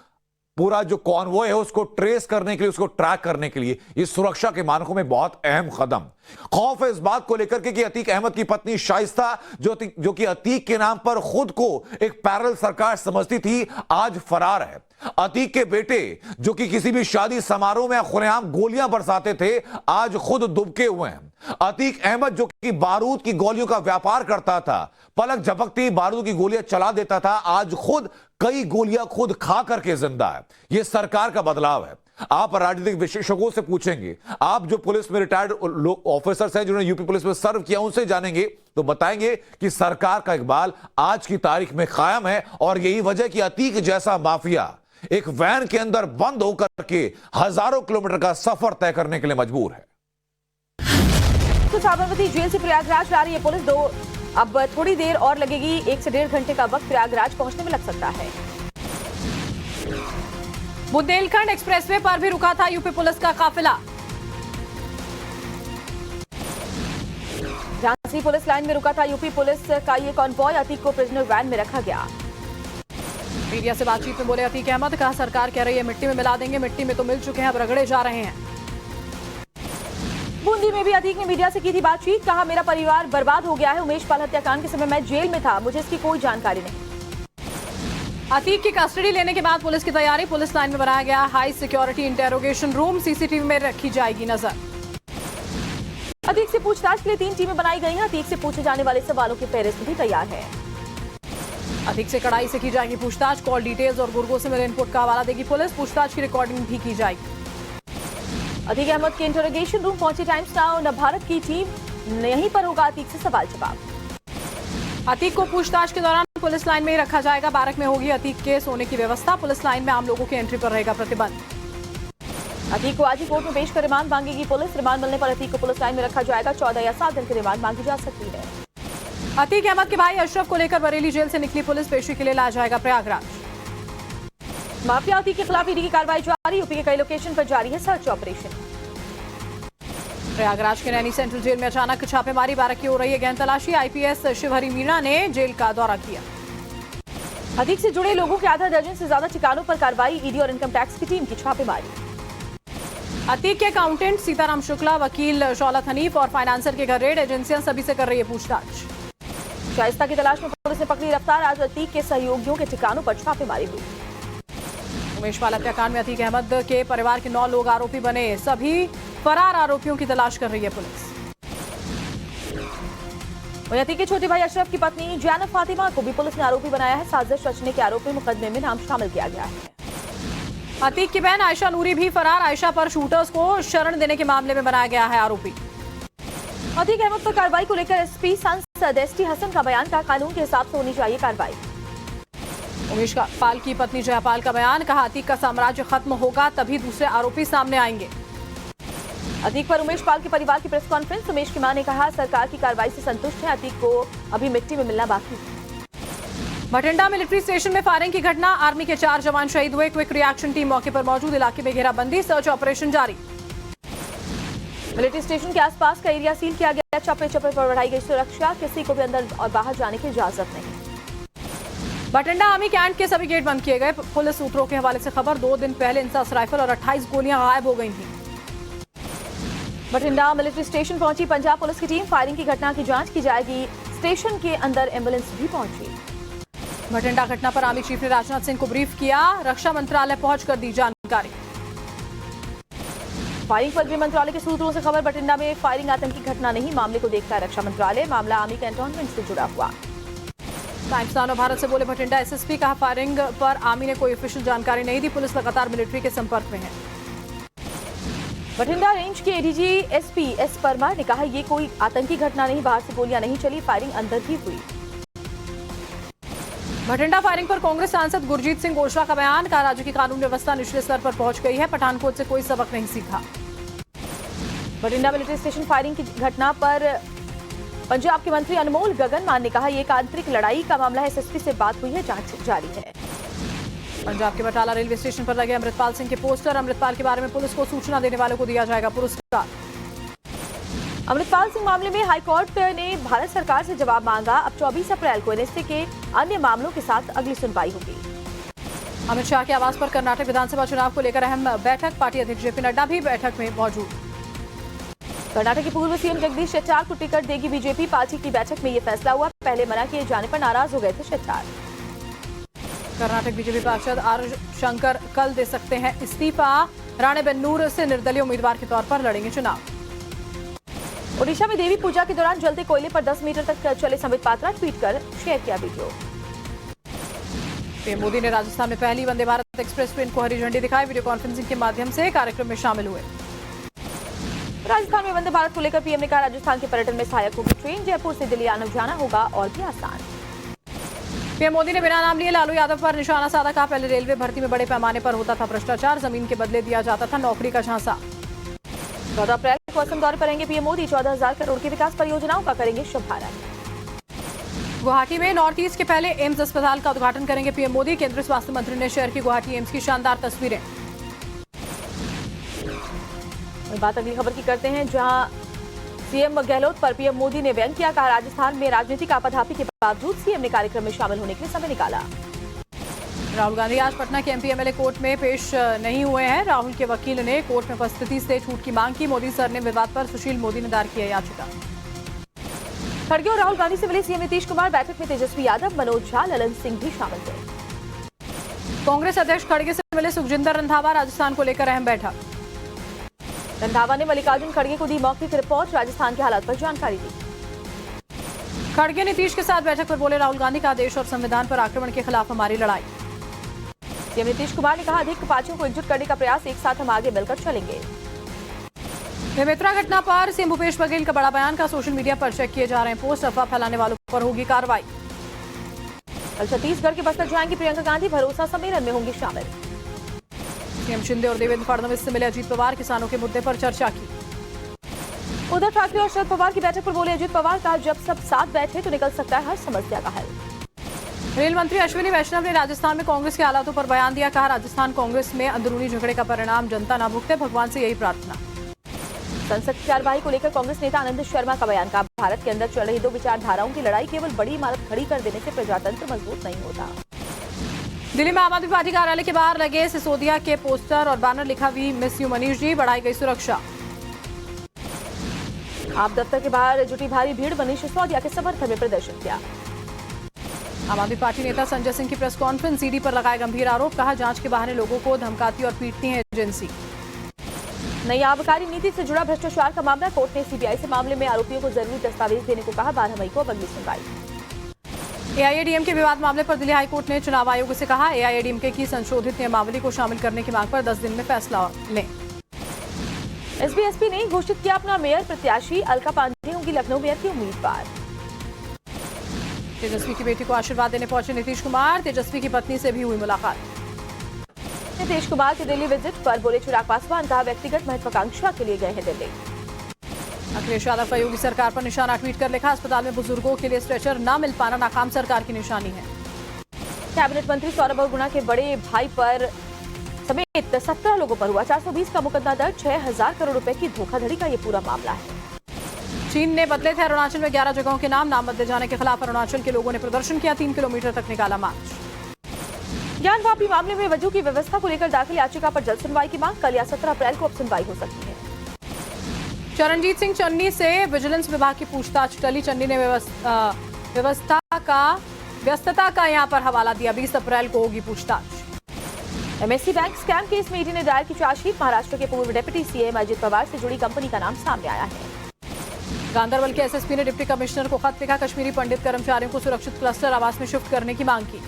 पूरा जो कॉन्वॉय है उसको ट्रेस करने के लिए, उसको ट्रैक करने के लिए। इस सुरक्षा के मानकों में बहुत अहम कदम। खौफ है इस बात को लेकर के कि अतीक अहमद की पत्नी शाइस्ता जो कि अतीक के नाम पर खुद को एक पैरेलल सरकार समझती थी, आज फरार है। अतीक के बेटे जो कि किसी भी शादी समारोह में खुलेआम गोलियां बरसाते थे, आज खुद दुबके हुए हैं। अतीक अहमद जो कि बारूद की गोलियों का व्यापार करता था, पलक झपकती बारूद की गोलियां चला देता था, आज खुद कई गोलियां खुद खा करके जिंदा है। यह सरकार का बदलाव है। आप राजनीतिक विशेषज्ञों से पूछेंगे, आप जो पुलिस में रिटायर्ड ऑफिसर्स हैं जिन्होंने यूपी पुलिस में सर्व किया, उनसे जानेंगे तो बताएंगे कि सरकार का इकबाल आज की तारीख में कायम है। और यही वजह कि अतीक जैसा माफिया एक वैन के अंदर बंद होकर के हजारों किलोमीटर का सफर तय करने के लिए मजबूर है।
तो साबरमती जेल से प्रयागराज ला रही है पुलिस। अब थोड़ी देर और लगेगी, 1 से 1.5 घंटे का वक्त प्रयागराज पहुंचने में लग सकता है।
बुंदेलखंड एक्सप्रेसवे पर भी रुका था यूपी पुलिस का काफिला।
झांसी पुलिस लाइन में रुका था यूपी पुलिस का ये कॉन्वॉय। अतीक को प्रिजनर वैन में रखा गया।
मीडिया से बातचीत में बोले अतीक अहमद, कहा सरकार कह रही है मिट्टी में मिला देंगे, मिट्टी में तो मिल चुके हैं, अब रगड़े जा रहे हैं।
बूंदी में भी अतीक ने मीडिया से की थी बातचीत। कहा मेरा परिवार बर्बाद हो गया है। उमेश पाल हत्याकांड के समय मैं जेल में था, मुझे इसकी कोई जानकारी नहीं।
अतीक की कस्टडी लेने के बाद पुलिस की तैयारी। पुलिस लाइन में बनाया गया high security interrogation room. CCTV में रखी जाएगी नजर।
अतीक से पूछताछ के लिए 3 टीमें बनाई गई हैं। अतीक से पूछे जाने वाले सवालों की फहरिस्त भी तैयार है।
अतीक से कड़ाई से की जाएगी पूछताछ। कॉल डिटेल्स और गुर्गों से मिले इनपुट का हवाला देगी पुलिस। पूछताछ की रिकॉर्डिंग भी की जाएगी।
अतीक अहमद के इंटरोगेशन रूम पहुंची टाइम्स नाउ न भारत की टीम। यहीं पर होगा अतीक से सवाल जवाब।
अतीक को पूछताछ के दौरान पुलिस लाइन में ही रखा जाएगा। बारक में होगी अतीक के सोने की व्यवस्था। पुलिस लाइन में आम लोगों की एंट्री पर रहेगा प्रतिबंध।
अतीक को आज ही कोर्ट में पेश कर रिमांड मांगेगी पुलिस। रिमांड मिलने पर अतीक को पुलिस लाइन में रखा जाएगा। 14 या 7 दिन की रिमांड मांगी जा सकती है।
अतीक अहमद के भाई अशरफ को लेकर बरेली जेल से निकली पुलिस। पेशी के लिए लाया जाएगा प्रयागराज।
माफिया अतीक के खिलाफ ईडी की कार्रवाई जारी। यूपी के कई लोकेशन पर जारी है सर्च ऑपरेशन।
प्रयागराज के नैनी सेंट्रल जेल में अचानक छापेमारी। बारक की हो रही है गहन तलाशी। आईपीएस शिवहरी मीणा ने जेल का दौरा किया।
अतीक से जुड़े लोगों के आधा दर्जन से ज्यादा ठिकानों पर कार्रवाई। ईडी और इनकम टैक्स की टीम की छापेमारी।
अतीक के अकाउंटेंट सीताराम शुक्ला, वकील शौलत हनीफ और फाइनेंसर के घर रेड। एजेंसियां सभी से कर रही है पूछताछ।
शाइस्ता की तलाश में पुलिस ने पकड़ी रफ्तार। आज अतीक के सहयोगियों के ठिकानों पर छापेमारी हुई।
उमेश पाल हत्याकांड में अतीक अहमद के परिवार के 9 लोग आरोपी बने। सभी फरार आरोपियों की तलाश कर रही है पुलिस।
अतीक के छोटे भाई अशरफ की पत्नी जैनब फातिमा को भी पुलिस ने आरोपी बनाया है। साजिश रचने के आरोप में मुकदमे में नाम शामिल किया गया है।
अतीक की बहन आयशा नूरी भी फरार। आयशा पर शूटर्स को शरण देने के मामले में बनाया गया है आरोपी।
अतीक अहमद पर कार्रवाई को लेकर एसपी सांसद एसटी हसन का बयान। का कानून के हिसाब से होनी चाहिए कार्रवाई।
उमेश पाल की पत्नी जयपाल का बयान। कहा अतीक का साम्राज्य खत्म होगा तभी दूसरे आरोपी सामने आएंगे।
अतीक पर उमेश पाल के परिवार की प्रेस कॉन्फ्रेंस। उमेश की मां ने कहा सरकार की कार्रवाई से संतुष्ट है। अतीक को अभी मिट्टी में मिलना बाकी है।
भटिंडा मिलिट्री स्टेशन में फायरिंग की घटना। आर्मी के 4 जवान शहीद हुए। क्विक रिएक्शन टीम मौके पर मौजूद। इलाके में घेराबंदी, सर्च ऑपरेशन जारी।
मिलिट्री स्टेशन के आसपास का एरिया सील किया गया। चप्पे चप्पे पर बढ़ाई गई सुरक्षा। किसी को भी अंदर और बाहर जाने की इजाजत नहीं।
भटिंडा आर्मी कैंट के सभी गेट बंद किए गए। पुलिस सूत्रों के हवाले से खबर, 2 दिन पहले इंसास राइफल और 28 गोलियां गायब हो गई थी।
भटिंडा मिलिट्री स्टेशन पहुंची पंजाब पुलिस की टीम। फायरिंग की घटना की जांच की जाएगी। स्टेशन के अंदर एम्बुलेंस भी पहुंची।
भटिंडा घटना पर आर्मी चीफ ने राजनाथ सिंह को ब्रीफ किया। रक्षा मंत्रालय पहुंचकर दी जानकारी।
फायरिंग पर गृह मंत्रालय के सूत्रों से खबर। भटिंडा में फायरिंग आतंकी घटना नहीं। मामले को देखता है रक्षा मंत्रालय। मामला आर्मी कैंटोनमेंट से जुड़ा हुआ।
टाइम्स नाउ भारत से बोले भटिंडा एसएसपी। कहा फायरिंग पर आर्मी ने कोई ऑफिशियल जानकारी नहीं दी। पुलिस लगातार मिलिट्री के संपर्क में है।
भटिंडा रेंज के एडीजी एसपी एस परमार ने कहा ये कोई आतंकी घटना नहीं। बाहर से गोलियां नहीं चली। फायरिंग अंदर ही हुई।
भटिंडा फायरिंग पर कांग्रेस सांसद गुरजीत सिंह ओशरा का बयान, कहा राज्य की कानून व्यवस्था निचले स्तर पर पहुंच गई है, पठानकोट से कोई सबक नहीं सीखा।
भटिंडा मिलिट्री स्टेशन फायरिंग की घटना पर पंजाब के मंत्री अनमोल गगन मान ने कहा, यह एक आंतरिक लड़ाई का मामला है, एसएसपी से बात हुई है, जांच जारी है।
पंजाब के बटाला रेलवे स्टेशन पर लगे अमृतपाल सिंह के पोस्टर, अमृतपाल के बारे में पुलिस को सूचना देने वालों को दिया जाएगा पुरस्कार।
अमृतपाल सिंह मामले में हाईकोर्ट ने भारत सरकार से जवाब मांगा, अब 24 अप्रैल को एनएसए के अन्य मामलों के साथ अगली सुनवाई होगी।
अमित शाह के आवास पर कर्नाटक विधानसभा चुनाव को लेकर अहम बैठक, पार्टी अध्यक्ष जेपी नड्डा भी बैठक में मौजूद।
कर्नाटक के पूर्व सीएम जगदीश शेट्टार को टिकट देगी बीजेपी, पार्टी की बैठक में ये फैसला हुआ, पहले मना किए जाने पर नाराज हो गए थे शेट्टार।
कर्नाटक बीजेपी पार्षद आर शंकर कल दे सकते हैं इस्तीफा, राणेबेन्नूर से निर्दलीय उम्मीदवार के तौर पर लड़ेंगे चुनाव।
ओडिशा में देवी पूजा के दौरान जलते कोयले पर 10 मीटर तक चले संबित पात्रा, ट्वीट कर शेयर किया वीडियो।
पीएम मोदी ने राजस्थान में पहली वंदे भारत एक्सप्रेस ट्रेन को हरी झंडी दिखाई, वीडियो कॉन्फ्रेंसिंग के माध्यम से कार्यक्रम में शामिल हुए।
राजस्थान में वंदे भारत को लेकर पीएम ने कहा, राजस्थान के पर्यटन में सहायक होगी ट्रेन, जयपुर से दिल्ली आना जाना होगा और भी आसान।
पीएम मोदी ने बिना नाम लिए लालू यादव पर निशाना साधा, कहा पहले रेलवे भर्ती में बड़े पैमाने पर होता था भ्रष्टाचार, जमीन के बदले दिया जाता था नौकरी का झांसा।
14 अप्रैल को असम दौरे पर रहेंगे पीएम मोदी, 14,000 करोड़ की विकास परियोजनाओं का करेंगे शुभारंभ।
गुवाहाटी में नॉर्थ ईस्ट के पहले एम्स अस्पताल का उद्घाटन करेंगे पीएम मोदी, केंद्रीय स्वास्थ्य मंत्री ने शेयर की गुवाहाटी एम्स की शानदार तस्वीरें।
बात अगली खबर की करते हैं, जहां सीएम गहलोत पर पीएम मोदी ने व्यंग किया, कहा राजस्थान में राजनीतिक आपाधापी के बावजूद सीएम ने कार्यक्रम में शामिल होने के लिए समय निकाला।
राहुल गांधी आज पटना के एमपी एमएलए कोर्ट में पेश नहीं हुए हैं, राहुल के वकील ने कोर्ट में उपस्थिति से छूट की मांग की, मोदी सर ने विवाद पर सुशील मोदी ने दायर किया याचिका।
खड़गे और राहुल गांधी से मिले सीएम नीतीश कुमार, बैठक में तेजस्वी यादव, मनोज झा, ललन सिंह भी शामिल थे।
कांग्रेस अध्यक्ष खड़गे से मिले सुखजिंदर रंधावा, राजस्थान को लेकर अहम बैठक।
रंधावा ने मल्लिकार्जुन खड़गे को दी मौखिक रिपोर्ट, राजस्थान के हालात पर जानकारी दी।
खड़गे नीतीश के साथ बैठक पर बोले, राहुल गांधी का देश और संविधान पर आक्रमण के खिलाफ हमारी लड़ाई।
सीएम नीतीश कुमार ने कहा, अधिक पार्टियों को एकजुट करने का प्रयास, एक साथ हम आगे मिलकर चलेंगे।
बेमेतरा घटना पर सीएम भूपेश बघेल का बड़ा बयान, का सोशल मीडिया पर चेक किए जा रहे हैं पोस्ट, अफवाह फैलाने वालों पर होगी कार्रवाई।
कल छत्तीसगढ़ के बस्तर जाएंगी प्रियंका गांधी, भरोसा सम्मेलन में होंगी शामिल।
सीएम शिंदे और देवेंद्र फडणवीस से मिले अजीत पवार, किसानों के मुद्दे पर चर्चा की।
उद्धव ठाकरे और शरद पवार की बैठक पर बोले अजीत पवार, कहा जब सब साथ बैठे तो निकल सकता है हर समस्या का हल।
रेल मंत्री अश्विनी वैष्णव ने राजस्थान में कांग्रेस के हालातों पर बयान दिया, कहा राजस्थान कांग्रेस में अंदरूनी झगड़े का परिणाम जनता न भुगते, भगवान से यही प्रार्थना।
संसद की कार्यवाही को लेकर कांग्रेस नेता आनंद शर्मा का बयान, कहा भारत के अंदर चल रही दो विचारधाराओं की लड़ाई केवल बड़ी इमारत खड़ी कर देने से प्रजातंत्र मजबूत नहीं होता।
दिल्ली में आम आदमी पार्टी कार्यालय के बाहर लगे सिसोदिया के पोस्टर और बैनर लिखा, we miss you Manish ji, बढ़ाई गई सुरक्षा।
आप दफ्तर के बाहर जुटी भारी भीड़, मनीष सिसोदिया के समर्थन में प्रदर्शन किया।
आम आदमी पार्टी नेता संजय सिंह की प्रेस कॉन्फ्रेंस, ईडी पर लगाए गंभीर आरोप, कहा जांच के बहाने लोगों को धमकाती और पीटती है एजेंसी।
नई आबकारी नीति से जुड़ा भ्रष्टाचार का मामला, कोर्ट ने सीबीआई से मामले में आरोपियों को जरूरी दस्तावेज देने को कहा, 12 मई को अब अगली सुनवाई।
एआईएडीएमके विवाद मामले पर दिल्ली हाईकोर्ट ने चुनाव आयोग से कहा, एआईएडीएमके की संशोधित नियमावली को शामिल करने की मांग पर 10 दिन में फैसला लें।
एसबीएसपी ने घोषित किया अपना मेयर प्रत्याशी, अलका पांडे होंगी लखनऊ मेयर की उम्मीदवार।
तेजस्वी की बेटी को आशीर्वाद देने पहुंचे नीतीश कुमार, तेजस्वी की पत्नी से भी हुई मुलाकात।
नीतीश कुमार के दिल्ली विजिट पर बोले चिराग पासवान, कहा व्यक्तिगत महत्वाकांक्षा के लिए गए हैं दिल्ली।
अखिलेश यादव का योगी सरकार पर निशाना, ट्वीट कर लिखा, अस्पताल में बुजुर्गों के लिए स्ट्रेचर न मिल पाना नाकाम सरकार की निशानी है।
कैबिनेट मंत्री सौरभ गुना के बड़े भाई पर समेत 17 लोगों पर हुआ 420 का मुकदमा दर्ज, 6,000 करोड़ रुपए की धोखाधड़ी का ये पूरा मामला है।
चीन ने बदले थे अरुणाचल में 11 जगहों के नाम बदले जाने के खिलाफ अरुणाचल के लोगों ने प्रदर्शन किया, 3 किलोमीटर तक निकाला मार्च।
ज्ञान वापी मामले में वजू की व्यवस्था को लेकर दाखिल याचिका पर जल्द सुनवाई की मांग, कल या 17 अप्रैल को अब सुनवाई हो सकती है।
चरणजीत सिंह चन्नी से विजिलेंस विभाग की पूछताछ टली, चन्नी ने व्यस्तता का यहां पर हवाला दिया, 20 अप्रैल को होगी पूछताछ। एमएससी बैंक स्कैम केस में ईडी ने दायर की चार्जशीट, महाराष्ट्र के पूर्व डिप्टी सीएम अजित पवार से जुड़ी कंपनी का नाम सामने आया है। गांधरबल के एसएसपी ने डिप्टी कमिश्नर को खत लिखा, कश्मीरी पंडित कर्मचारियों को सुरक्षित क्लस्टर आवास में शिफ्ट करने की मांग की।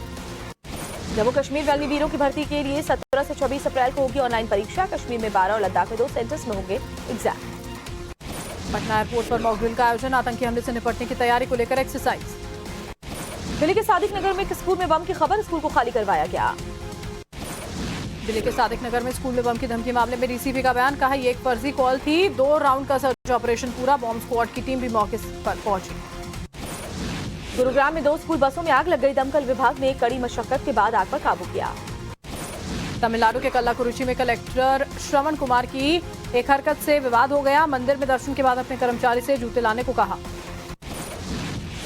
जम्मू कश्मीर में अग्निवीरों की भर्ती के लिए 17 से 24 अप्रैल को होगी ऑनलाइन परीक्षा, कश्मीर में 12 और लद्दाख में 2 सेंटर्स में होंगे एग्जाम। पटना एयरपोर्ट पर मॉक ड्रिल का आयोजन, आतंकी हमले से निपटने की तैयारी को लेकर एक्सरसाइज।
दिल्ली के सादिक नगर में एक स्कूल में बम की खबर, स्कूल को खाली करवाया गया।
दिल्ली के सादिक नगर में स्कूल में बम की धमकी मामले में डीसीपी का बयान, कहा ये एक फर्जी कॉल थी। 2 राउंड का सर्च ऑपरेशन पूरा, बॉम्ब स्क्वाड की टीम भी मौके पर पहुंची।
गुरुग्राम में 2 स्कूल बसों में आग लग गई, दमकल विभाग ने कड़ी मशक्कत के बाद आग पर काबू किया।
तमिलनाडु के कल्लाकुरिची में कलेक्टर श्रवण कुमार की एक हरकत से विवाद हो गया, मंदिर में दर्शन के बाद अपने कर्मचारी से जूते लाने को कहा।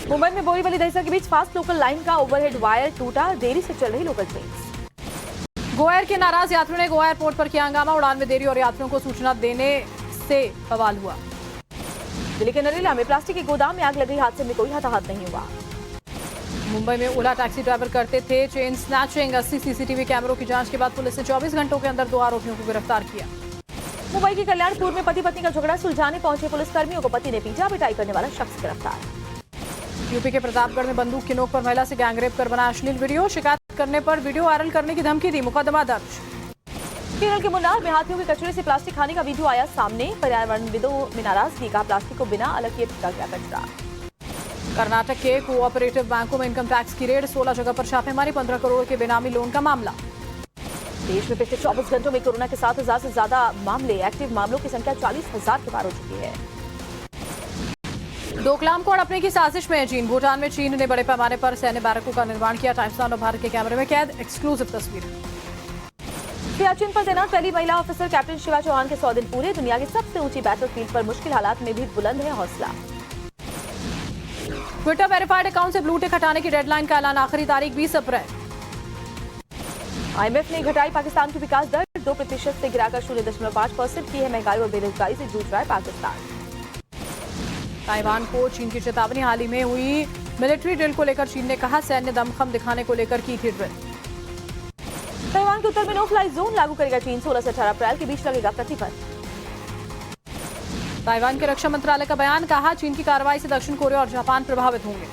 मुंबई में बोरीवली दहिसर के बीच फास्ट लोकल लाइन का ओवरहेड वायर टूटा, देरी से चल रही लोकल ट्रेन।
गोवा के नाराज यात्रियों ने गोवा एयरपोर्ट पर किया हंगामा, उड़ान में देरी और यात्रियों को सूचना देने से बवाल हुआ।
दिल्ली के नरेला में प्लास्टिक के गोदाम में आग लगी, हादसे में कोई हताहत नहीं हुआ।
मुंबई में ओला टैक्सी ड्राइवर करते थे चेन स्नैचिंग, 80 सीसीटीवी कैमरों की जांच के बाद पुलिस ने 24 घंटों के अंदर 2 आरोपियों को गिरफ्तार किया।
मुंबई के कल्याणपुर में पति पत्नी का झगड़ा सुलझाने पहुंचे पुलिसकर्मियों को पति ने पीटा, पिटाई करने वाला शख्स गिरफ्तार।
यूपी के प्रतापगढ़ में बंदूक की नोक पर महिला से गैंगरेप कर बना अश्लील वीडियो, शिकायत करने पर वीडियो वायरल करने की धमकी दी, मुकदमा दर्ज।
केरल के मुन्नार में हाथियों के कचरे से प्लास्टिक खाने का वीडियो आया सामने, पर्यावरणविदों में नाराजगी, कहा प्लास्टिक को बिना अलग किए फेंका गया कचरा।
कर्नाटक के कोऑपरेटिव बैंकों में इनकम टैक्स की रेड, 16 जगह पर छापेमारी, 15 करोड़ के बेनामी लोन का मामला।
देश में पिछले 24 घंटों में कोरोना के 7,000 से ज्यादा मामले, एक्टिव मामलों की संख्या 40,000 के पार हो चुकी है।
डोकलाम को हड़पने की साजिश में है चीन, भूटान में चीन ने बड़े पैमाने पर सैन्य बैरकों का निर्माण किया, टाइम्स नाउ भारत के कैमरे में कैद, एक्सक्लूसिव तस्वीर।
सियाचिन पर तैनात पहली महिला ऑफिसर कैप्टन शिवा चौहान के 100 दिन पूरे, दुनिया की सबसे ऊंची बैटलफील्ड पर मुश्किल हालात में भी बुलंद है हौसला।
ट्विटर वेरीफाइड अकाउंट से ब्लू टिक हटाने की डेडलाइन का ऐलान, आखिरी तारीख 20 अप्रैल।
IMF ने घटाई पाकिस्तान की विकास दर, 2% से गिराकर 0.5% की है, महंगाई और बेरोजगारी से जूझ रहा है पाकिस्तान।
ताइवान को चीन की चेतावनी, हाल ही में हुई मिलिट्री ड्रिल को लेकर चीन ने कहा सैन्य दमखम दिखाने को लेकर की थी ड्रिल।
ताइवान के उत्तर में नो फ्लाई जोन लागू करेगा चीन, 16 से 18 अप्रैल के बीच लगेगा प्रतिबंध।
ताइवान के रक्षा मंत्रालय का बयान, कहा चीन की कार्रवाई से दक्षिण कोरिया और जापान प्रभावित होंगे।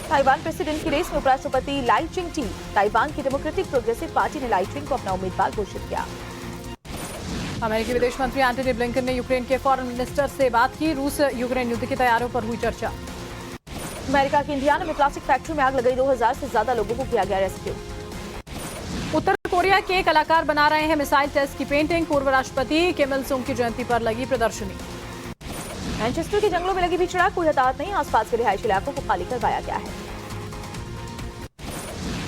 ताइवान प्रेसिडेंट की रेस में उपराष्ट्रपति लाई चिंग-टी, ताइवान की डेमोक्रेटिक प्रोग्रेसिव पार्टी ने लाई चिंग को अपना उम्मीदवार घोषित किया।
अमेरिकी विदेश मंत्री एंटनी ब्लिंकन ने यूक्रेन के फॉरेन मिनिस्टर से बात की, रूस यूक्रेन युद्ध की तैयारियों पर हुई चर्चा।
अमेरिका की इंडियाना में प्लास्टिक फैक्ट्री में आग लग गई, 2000 से ज्यादा लोगों को किया गया रेस्क्यू।
उत्तर कोरिया के कलाकार बना रहे हैं मिसाइल टेस्ट की पेंटिंग, पूर्व राष्ट्रपति किम इल सुंग की जयंती पर लगी प्रदर्शनी।
मैनचेस्टर के जंगलों में लगी भीषण आग, कोई हताहत नहीं, आसपास के रिहायशी इलाकों को खाली करवाया गया है।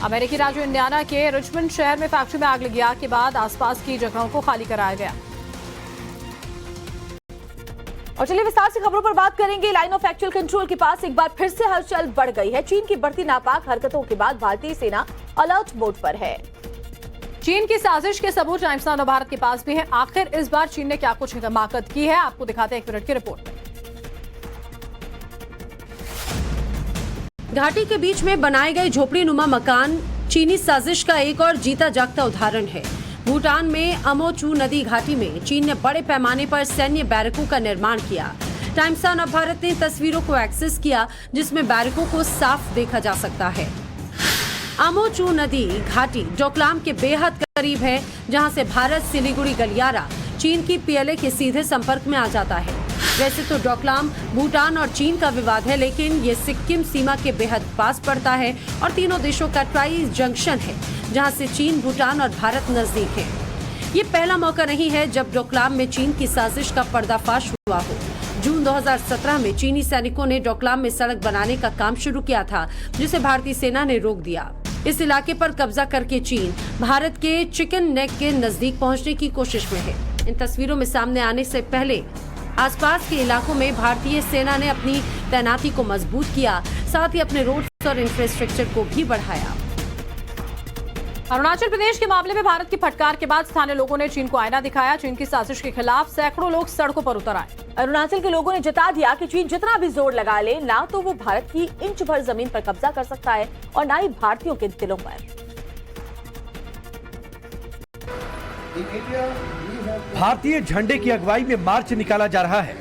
अमेरिकी राज्य इंडियाना के रिचमंड शहर में फैक्ट्री में आग लगी, आग के बाद आसपास की जगहों को खाली कराया गया।
और चलिए विस्तार से खबरों पर बात करेंगे। लाइन ऑफ एक्चुअल कंट्रोल के पास एक बार फिर से हलचल बढ़ गई है। चीन की बढ़ती नापाक हरकतों के बाद भारतीय सेना अलर्ट मोड पर है।
चीन की साजिश के सबूत टाइम्स नाउ भारत के पास भी है। आखिर इस बार चीन ने क्या कुछ हिमाकत की है, आपको दिखाते हैं 1 मिनट की रिपोर्ट में।
घाटी के बीच में बनाए गए झोपड़ी नुमा मकान चीनी साजिश का एक और जीता जागता उदाहरण है। भूटान में अमोचू नदी घाटी में चीन ने बड़े पैमाने पर सैन्य बैरकों का निर्माण किया। टाइम्स नाउ भारत ने तस्वीरों को एक्सेस किया जिसमें बैरकों को साफ देखा जा सकता है। अमोचू नदी घाटी डोकलाम के बेहद करीब है, जहां से भारत सिलीगुड़ी गलियारा चीन की पीएलए के सीधे संपर्क में आ जाता है। वैसे तो डोकलाम भूटान और चीन का विवाद है, लेकिन ये सिक्किम सीमा के बेहद पास पड़ता है और तीनों देशों का ट्राई जंक्शन है, जहां से चीन, भूटान और भारत नजदीक है। ये पहला मौका नहीं है जब डोकलाम में चीन की साजिश का पर्दाफाश हुआ हो। जून 2017 में चीनी सैनिकों ने डोकलाम में सड़क बनाने का काम शुरू किया था, जिसे भारतीय सेना ने रोक दिया। इस इलाके पर कब्जा करके चीन भारत के चिकन नेक के नजदीक पहुंचने की कोशिश में है। इन तस्वीरों में सामने आने से पहले आसपास के इलाकों में भारतीय सेना ने अपनी तैनाती को मजबूत किया, साथ ही अपने रोड्स और इंफ्रास्ट्रक्चर को भी बढ़ाया।
अरुणाचल प्रदेश के मामले में भारत की फटकार के बाद स्थानीय लोगों ने चीन को आईना दिखाया। चीन की साजिश के खिलाफ सैकड़ों लोग सड़कों पर उतर आए।
अरुणाचल के लोगों ने जता दिया कि चीन जितना भी जोर लगा ले, ना तो वो भारत की इंच भर जमीन पर कब्जा कर सकता है और ना ही भारतीयों के दिलों पर।
भारतीय झंडे की अगुवाई में मार्च निकाला जा रहा है।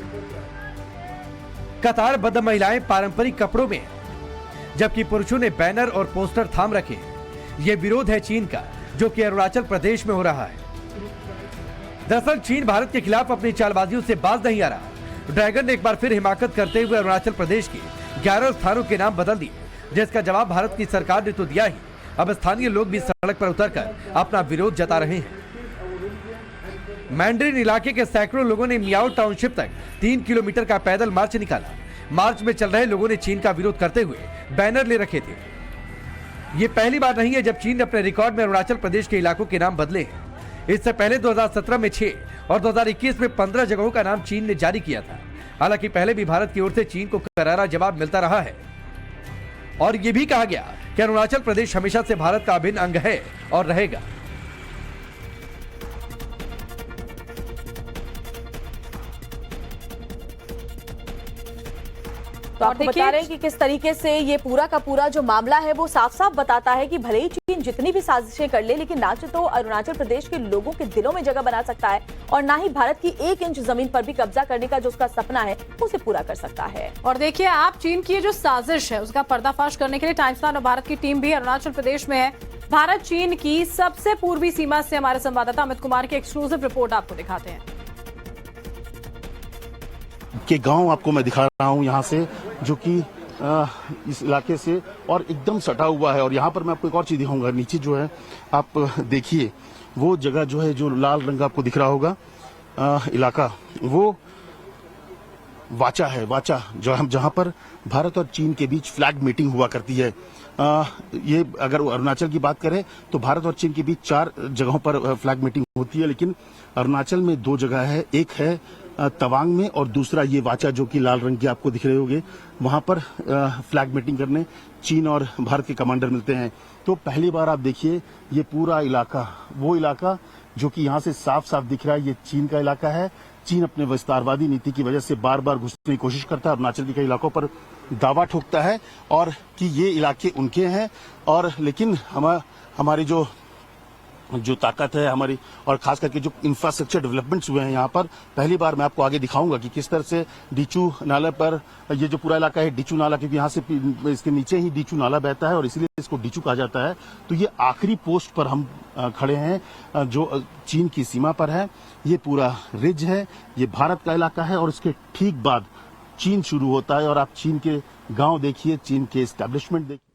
कतारबद्ध महिलाएं पारंपरिक कपड़ों में, जबकि पुरुषों ने बैनर और पोस्टर थाम रखे। ये विरोध है चीन का, जो कि अरुणाचल प्रदेश में हो रहा है। दरअसल चीन भारत के खिलाफ अपनी चालबाजियों से बाज नहीं आ रहा। ड्रैगन ने एक बार फिर हिमाकत करते हुए अरुणाचल प्रदेश के 11 स्थानों के नाम बदल दिए। जिसका जवाब भारत की सरकार ने तो दिया ही, अब स्थानीय लोग भी सड़क पर उतरकर अपना विरोध जता रहे हैं। मैंड्रिन इलाके के सैकड़ों लोगों ने मियाओ टाउनशिप तक 3 किलोमीटर का पैदल मार्च निकाला। मार्च में चल रहे लोगों ने चीन का विरोध करते हुए बैनर ले रखे थे। ये पहली बार नहीं है जब चीन ने अपने रिकॉर्ड में अरुणाचल प्रदेश के इलाकों के नाम बदले हैं। इससे पहले 2017 में 6 और 2021 में 15 जगहों का नाम चीन ने जारी किया था। हालांकि पहले भी भारत की ओर से चीन को करारा जवाब मिलता रहा है और ये भी कहा गया कि अरुणाचल प्रदेश हमेशा से भारत का अभिन्न अंग है और रहेगा।
तो आपको बता रहे हैं कि किस तरीके से ये पूरा का पूरा जो मामला है वो साफ साफ बताता है कि भले ही चीन जितनी भी साजिशें कर ले, लेकिन ना तो अरुणाचल प्रदेश के लोगों के दिलों में जगह बना सकता है और ना ही भारत की 1 इंच जमीन पर भी कब्जा करने का जो उसका सपना है उसे पूरा कर सकता है।
और देखिए आप, चीन की जो साजिश है उसका पर्दाफाश करने के लिए टाइम्स नाउ और भारत की टीम भी अरुणाचल प्रदेश में है। भारत चीन की सबसे पूर्वी सीमा से हमारे संवाददाता अमित कुमार की एक्सक्लूसिव रिपोर्ट आपको दिखाते हैं।
के गांव आपको मैं दिखा रहा हूं यहाँ से, जो कि इस इलाके से और एकदम सटा हुआ है। और यहाँ पर मैं आपको एक और चीज दिखाऊंगा। नीचे जो है आप देखिए, वो जगह जो है, जो लाल रंग आपको दिख रहा होगा इलाका, वो वाचा है। वाचा जो हम, जहाँ पर भारत और चीन के बीच फ्लैग मीटिंग हुआ करती है। ये अगर अरुणाचल की बात करें तो भारत और चीन के बीच 4 जगहों पर फ्लैग मीटिंग होती है, लेकिन अरुणाचल में 2 जगह है। एक है तवांग में और दूसरा ये वाचा, जो कि लाल रंग के आपको दिख रहे होंगे। वहां पर फ्लैग मीटिंग करने चीन और भारत के कमांडर मिलते हैं। तो पहली बार आप देखिए, ये पूरा इलाका, वो इलाका जो कि यहाँ से साफ साफ दिख रहा है, ये चीन का इलाका है। चीन अपने विस्तारवादी नीति की वजह से बार बार घुसने की कोशिश करता है, अरुणाचल के कई इलाकों पर दावा ठोकता है और कि ये इलाके उनके हैं। और लेकिन हमारी जो ताकत है हमारी, और खास करके जो इंफ्रास्ट्रक्चर डेवलपमेंट्स हुए हैं यहाँ पर, पहली बार मैं आपको आगे दिखाऊंगा कि किस तरह से डीचू नाले पर, ये जो पूरा इलाका है डीचू नाला, क्योंकि यहाँ से इसके नीचे ही डीचू नाला बहता है और इसीलिए इसको डीचू कहा जाता है। तो ये आखिरी पोस्ट पर हम खड़े हैं, जो चीन की सीमा पर है। ये पूरा रिज है, ये भारत का इलाका है और इसके ठीक बाद चीन शुरू होता है। और आप चीन के गाँव देखिए, चीन के एस्टेब्लिशमेंट देखिए।